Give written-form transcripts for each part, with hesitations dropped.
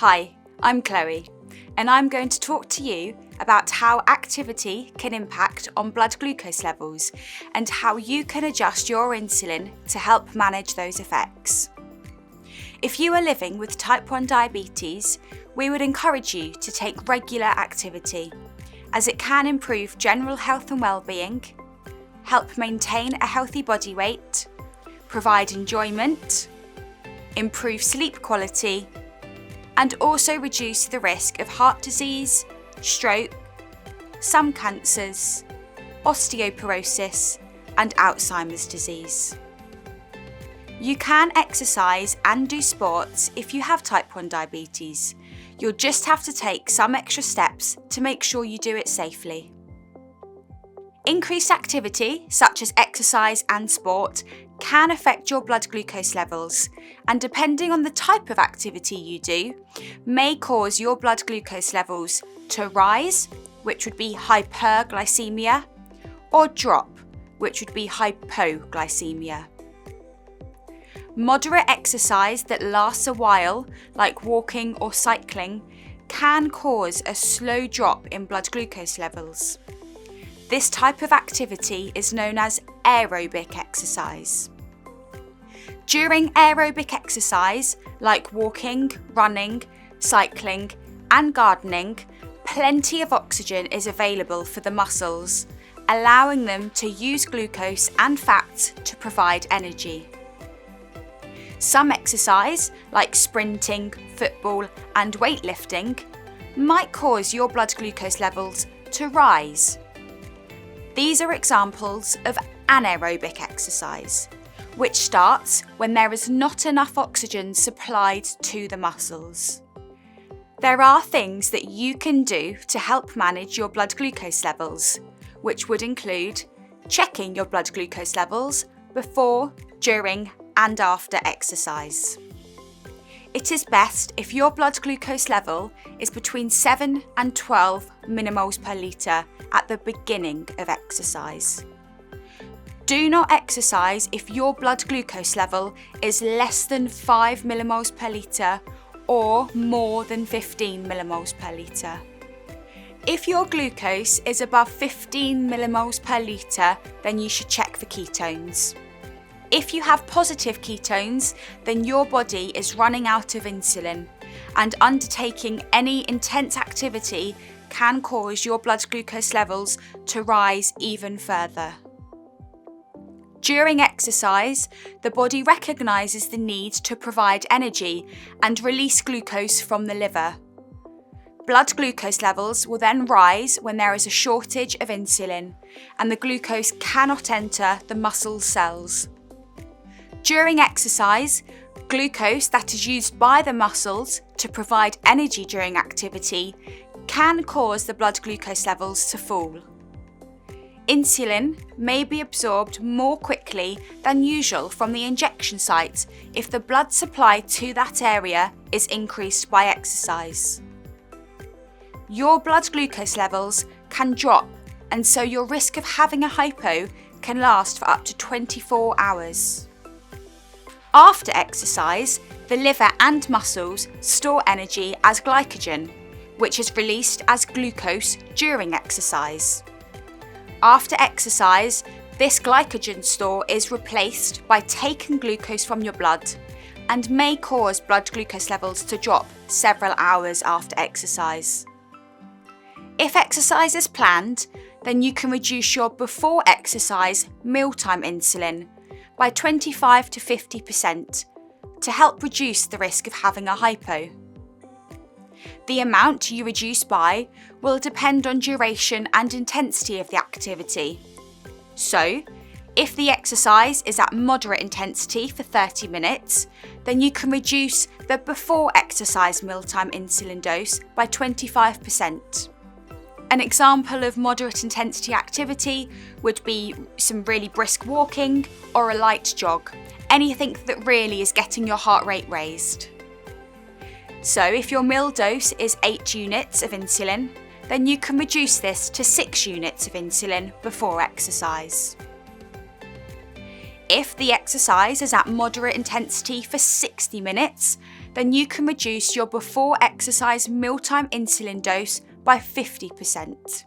Hi, I'm Chloe, and I'm going to talk to you about how activity can impact on blood glucose levels and how you can adjust your insulin to help manage those effects. If you are living with type 1 diabetes, we would encourage you to take regular activity, as it can improve general health and well-being, help maintain a healthy body weight, provide enjoyment, improve sleep quality, and also reduce the risk of heart disease, stroke, some cancers, osteoporosis, and Alzheimer's disease. You can exercise and do sports if you have type 1 diabetes. You'll just have to take some extra steps to make sure you do it safely. Increased activity, such as exercise and sport, can affect your blood glucose levels, and depending on the type of activity you do, may cause your blood glucose levels to rise, which would be hyperglycemia, or drop, which would be hypoglycemia. Moderate exercise that lasts a while, like walking or cycling, can cause a slow drop in blood glucose levels. This type of activity is known as aerobic exercise. During aerobic exercise, like walking, running, cycling, and gardening, plenty of oxygen is available for the muscles, allowing them to use glucose and fat to provide energy. Some exercise, like sprinting, football, and weightlifting, might cause your blood glucose levels to rise. These are examples of anaerobic exercise, which starts when there is not enough oxygen supplied to the muscles. There are things that you can do to help manage your blood glucose levels, which would include checking your blood glucose levels before, during, and after exercise. It is best if your blood glucose level is between 7 and 12 millimoles per litre at the beginning of exercise. Do not exercise if your blood glucose level is less than 5 millimoles per litre or more than 15 millimoles per litre. If your glucose is above 15 millimoles per litre, then you should check for ketones. If you have positive ketones, then your body is running out of insulin, and undertaking any intense activity can cause your blood glucose levels to rise even further. During exercise, the body recognises the need to provide energy and release glucose from the liver. Blood glucose levels will then rise when there is a shortage of insulin, and the glucose cannot enter the muscle cells. During exercise, glucose that is used by the muscles to provide energy during activity can cause the blood glucose levels to fall. Insulin may be absorbed more quickly than usual from the injection site if the blood supply to that area is increased by exercise. Your blood glucose levels can drop, and so your risk of having a hypo can last for up to 24 hours. After exercise, the liver and muscles store energy as glycogen, which is released as glucose during exercise. After exercise, this glycogen store is replaced by taking glucose from your blood and may cause blood glucose levels to drop several hours after exercise. If exercise is planned, then you can reduce your before exercise mealtime insulin by 25 to 50% to help reduce the risk of having a hypo. The amount you reduce by will depend on duration and intensity of the activity. So, if the exercise is at moderate intensity for 30 minutes, then you can reduce the before exercise mealtime insulin dose by 25%. An example of moderate intensity activity would be some really brisk walking or a light jog, anything that really is getting your heart rate raised. So if your meal dose is 8 units of insulin, then you can reduce this to 6 units of insulin before exercise. If the exercise is at moderate intensity for 60 minutes, then you can reduce your before exercise mealtime insulin dose by 50%.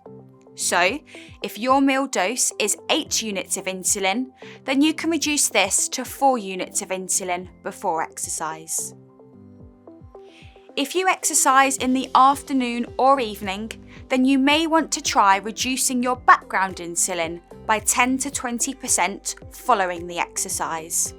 So, if your meal dose is 8 units of insulin, then you can reduce this to 4 units of insulin before exercise. If you exercise in the afternoon or evening, then you may want to try reducing your background insulin by 10 to 20% following the exercise.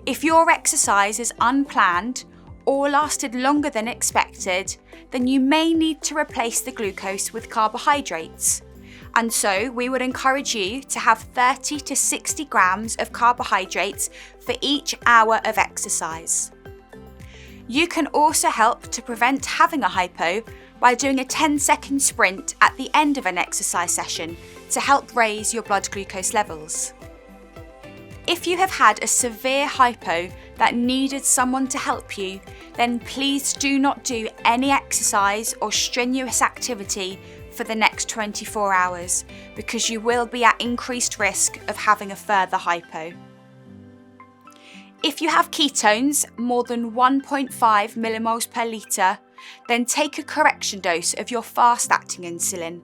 If your exercise is unplanned or lasted longer than expected, then you may need to replace the glucose with carbohydrates. And so we would encourage you to have 30 to 60 grams of carbohydrates for each hour of exercise. You can also help to prevent having a hypo by doing a 10-second sprint at the end of an exercise session to help raise your blood glucose levels. If you have had a severe hypo that needed someone to help you, then please do not do any exercise or strenuous activity for the next 24 hours because you will be at increased risk of having a further hypo. If you have ketones more than 1.5 millimoles per litre, then take a correction dose of your fast-acting insulin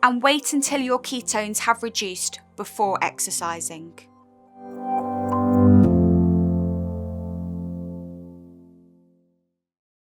and wait until your ketones have reduced before exercising.